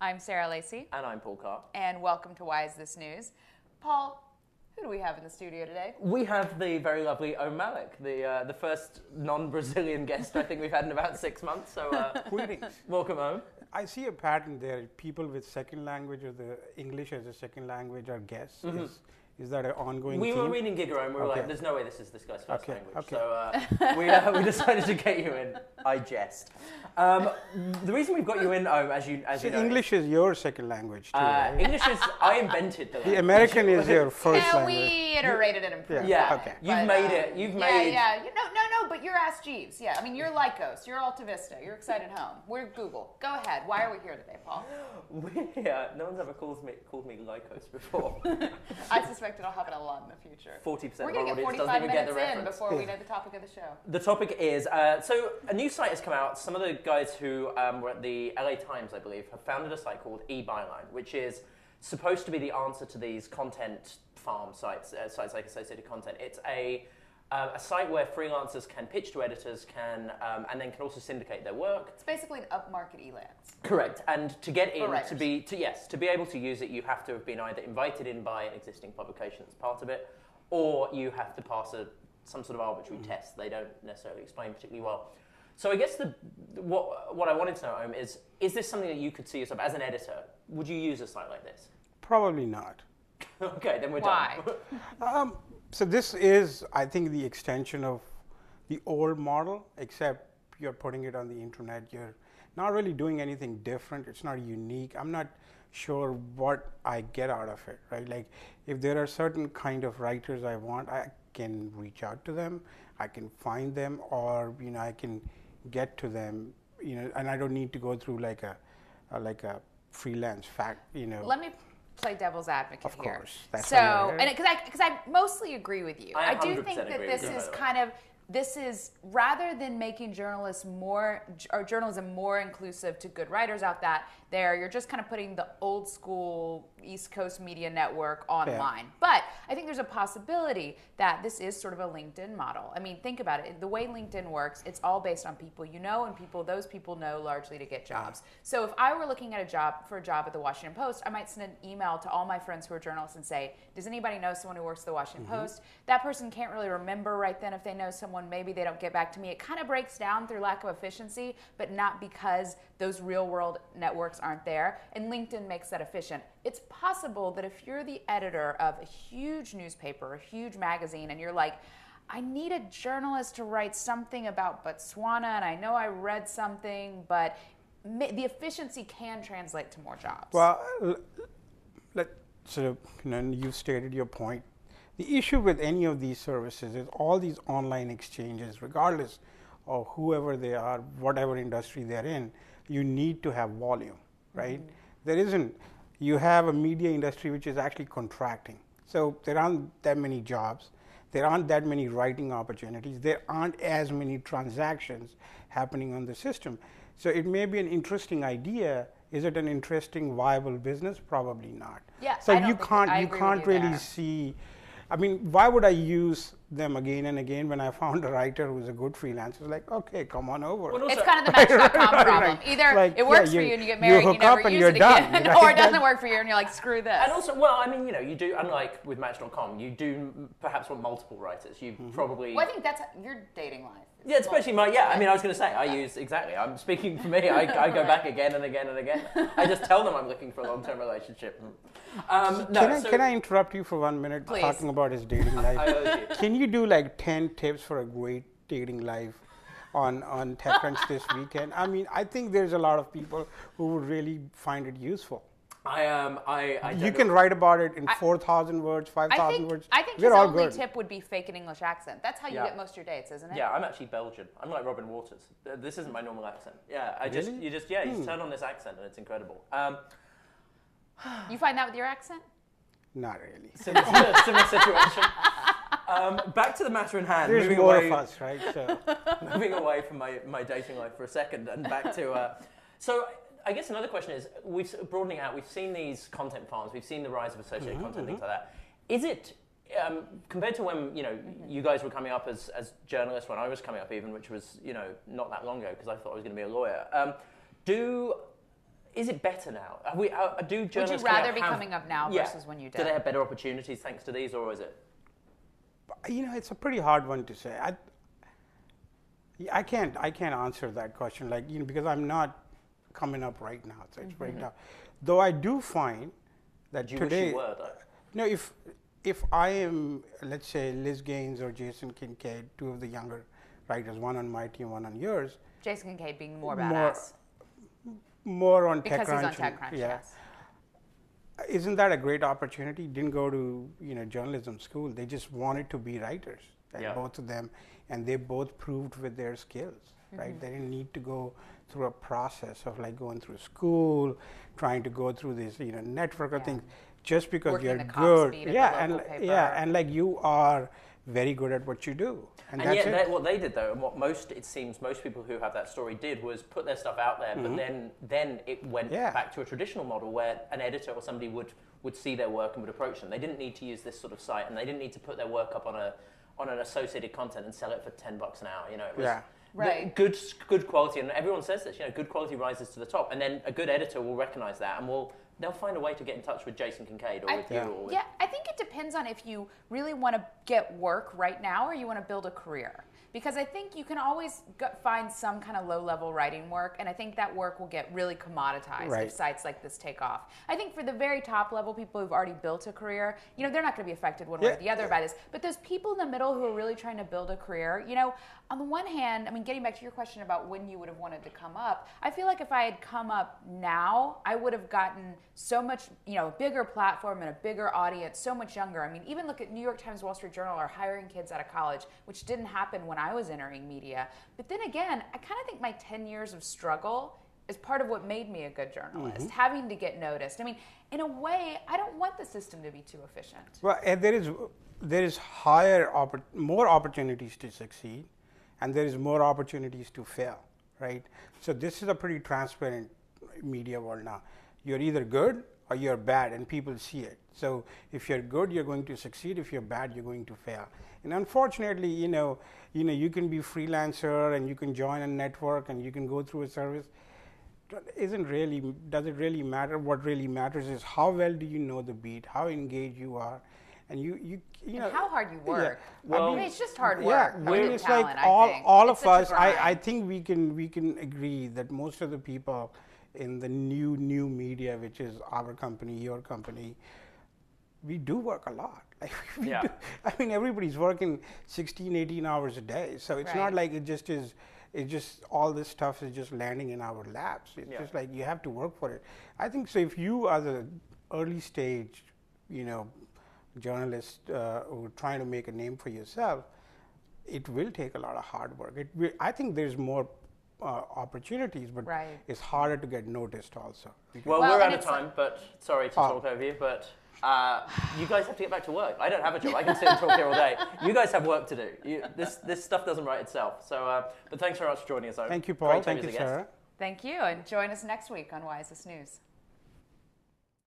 I'm Sarah Lacey. And I'm Paul Carr. And welcome to Why Is This News? Paul, who do we have in the studio today? We have the very lovely Om Malik, the first non-Brazilian guest I think we've had in about 6 months. So, Greetings. welcome, Om. I see a pattern there. People with second language or the English as a second language are guests. Mm-hmm. Is that an ongoing We theme? were reading Giga and we were Okay. like, there's no way this is this guy's first Okay, language. okay. So we decided to get you in. I jest. The reason we've got you in, Om, as you know, English is your second language too, right? English is, I invented the language. The American is your first Yeah, language. we iterated and improved. Yeah, that. okay. You've made it. You've made. Yeah. No, but you're Ask Jeeves. Yeah, I mean, you're Lycos. You're Alta Vista. You're Excited Home. We're Google. Go ahead. Why are we here today, Paul? No one's ever called me Lycos before. I suspect it'll happen a lot in the future. 40% We're of going our to get audience 45 doesn't even get minutes the in reference. before we know the topic of the show. The topic is, so a new site has come out. Some of the guys who were at the LA Times, I believe, have founded a site called Ebyline, which is supposed to be the answer to these content farm sites, sites like Associated Content. It's a site where freelancers can pitch to editors, and then can also syndicate their work. It's basically an upmarket Elance. Correct. And to get in, writers. to be able to use it, you have to have been either invited in by an existing publication as part of it, or you have to pass some sort of arbitrary test. They don't necessarily explain particularly well. So I guess what I wanted to know, Om, is this something that you could see yourself as an editor? Would you use a site like this? Probably not. Okay, then we're Why? done. So this is, I think, the extension of the old model, except you're putting it on the internet. You're not really doing anything different. It's not unique. I'm not sure what I get out of it, right? Like, if there are certain kind of writers I want, I can reach out to them. I can find them, or I can get to them. And I don't need to go through like a freelance fact. Let me play devil's advocate Of here. course, that's so, why you're and here. because I mostly agree with you. I do 100% think that agree this with you, is by the way. kind of rather than making journalism more inclusive to good writers out there, you're just kind of putting the old school East Coast media network online. Yeah. But I think there's a possibility that this is sort of a LinkedIn model. I mean, think about it. The way LinkedIn works, it's all based on people you know, and those people know largely to get jobs. So if I were looking at a job at the Washington Post, I might send an email to all my friends who are journalists and say, does anybody know someone who works at the Washington Post? That person can't really remember right then if they know someone. Maybe they don't get back to me. It kind of breaks down through lack of efficiency, but not because those real world networks aren't there. And LinkedIn makes that efficient. It's possible that if you're the editor of a huge newspaper, a huge magazine, and you're like, I need a journalist to write something about Botswana, and I know I read something, but the efficiency can translate to more jobs. Well, you've stated your point. The issue with any of these services is all these online exchanges, regardless of whoever they are, whatever industry they're in, you need to have volume, right? There isn't. You have a media industry which is actually contracting. So there aren't that many jobs. There aren't that many writing opportunities. There aren't as many transactions happening on the system. So it may be an interesting idea. Is it an interesting, viable business? Probably not. Yeah, so I don't you think can't I you agree can't with you really there. see. I mean, why would I use them again and again when I found a writer who's a good freelancer? It's like, okay, come on over. Well, It's kind of the Match.com problem. Either Like, it works yeah, for you and you get married and you hook never up and use you're it done, again, right? or it doesn't work for you and you're like, screw this. And also, well, I mean, you do, unlike with Match.com, you do perhaps want multiple writers. You probably... Well, I think that's your dating life. Yeah, especially I mean, I was going to say, I'm speaking for me, I go back again and again and again. I just tell them I'm looking for a long-term relationship. Can I interrupt you for 1 minute Please. talking about his dating life? I urge you. Can you do like 10 tips for a great dating life on TechCrunch this weekend? I mean, I think there's a lot of people who would really find it useful. I You can write about it in 4,000 words, 5,000 words. I think We're his all only good. tip would be fake an English accent. That's how you Yeah. get most of your dates, isn't it? Yeah, I'm actually Belgian. I'm like Robin Waters. This isn't my normal accent. Yeah, Really? you just turn on this accent and it's incredible. You find that with your accent? Not really. Similar situation. Back to the matter in hand. There's moving more away, of us, right? So. moving away from my dating life for a second and back to. So I guess another question is, broadening out. We've seen these content farms. We've seen the rise of associated content, things like that. Is it compared to when you guys were coming up as journalists, when I was coming up even, which was not that long ago because I thought I was going to be a lawyer. is it better now? Do Would you journalists rather be coming up now Yeah. versus when you did? Do they have better opportunities thanks to these, or is it? It's a pretty hard one to say. I can't answer that question, because I'm not coming up right now, so it's very tough. Though I do find that You today, wish you were, though. no, if I am, let's say, Liz Gaines or Jason Kincaid, two of the younger writers, one on my team, one on yours, Jason Kincaid being more badass. More on Because TechCrunch. he's on TechCrunch, yes. Isn't that a great opportunity? Didn't go to journalism school. They just wanted to be writers, both of them, and they both proved with their skills, right? They didn't need to go through a process of going through school, trying to go through this network of things. Just because Working you're the cops good, beat at the local paper. and you are very good at what you do, and that's yet it. what they did, though, and what it seems most people who have that story did, was put their stuff out there, but then it went back to a traditional model where an editor or somebody would see their work and would approach them. They didn't need to use this sort of site, and they didn't need to put their work up on an associated content and sell it for $10 an hour. It was Right. good quality, and everyone says this. Good quality rises to the top, and then a good editor will recognize that, and they'll find a way to get in touch with Jason Kincaid or with you. Or with I think it depends on if you really want to get work right now or you want to build a career. Because I think you can always find some kind of low-level writing work, and I think that work will get really commoditized if sites like this take off. I think for the very top-level people who've already built a career, they're not going to be affected one way or the other by this. But those people in the middle who are really trying to build a career, on the one hand, getting back to your question about when you would have wanted to come up, I feel like if I had come up now, I would have gotten so much, a bigger platform and a bigger audience, so much younger. Even look at New York Times, Wall Street Journal are hiring kids out of college, which didn't happen when I was entering media. But then again, I kind of think my 10 years of struggle is part of what made me a good journalist, having to get noticed. In a way, I don't want the system to be too efficient. Well, and there is more opportunities to succeed, and there is more opportunities to fail, right? So this is a pretty transparent media world now. You're either good or you're bad, and people see it. So if you're good, you're going to succeed. If you're bad, you're going to fail. And unfortunately, you can be freelancer and you can join a network and you can go through a service. Does it really matter? What really matters is how well do you know the beat, how engaged you are, and and how hard you work. Yeah. Well, it's just hard work. Yeah, It's talent, all it's of us. such a grind. I think we can agree that most of the people in the new media, which is our company, your company, we do work a lot. Everybody's working 16, 18 hours a day. So it's not like it just is. It's just all this stuff is just landing in our laps. It's just like you have to work for it. I think so. If you are the early stage, journalist who are trying to make a name for yourself, it will take a lot of hard work. I think there's more opportunities, but it's harder to get noticed also. Well, we're out of time, but sorry to talk over you, but you guys have to get back to work. I don't have a job. I can sit and talk here all day. You guys have work to do. This stuff doesn't write itself. So, but thanks very much for joining us. Thank you, Paul. Thank you, Sarah. Thank you, and join us next week on Why Is This News?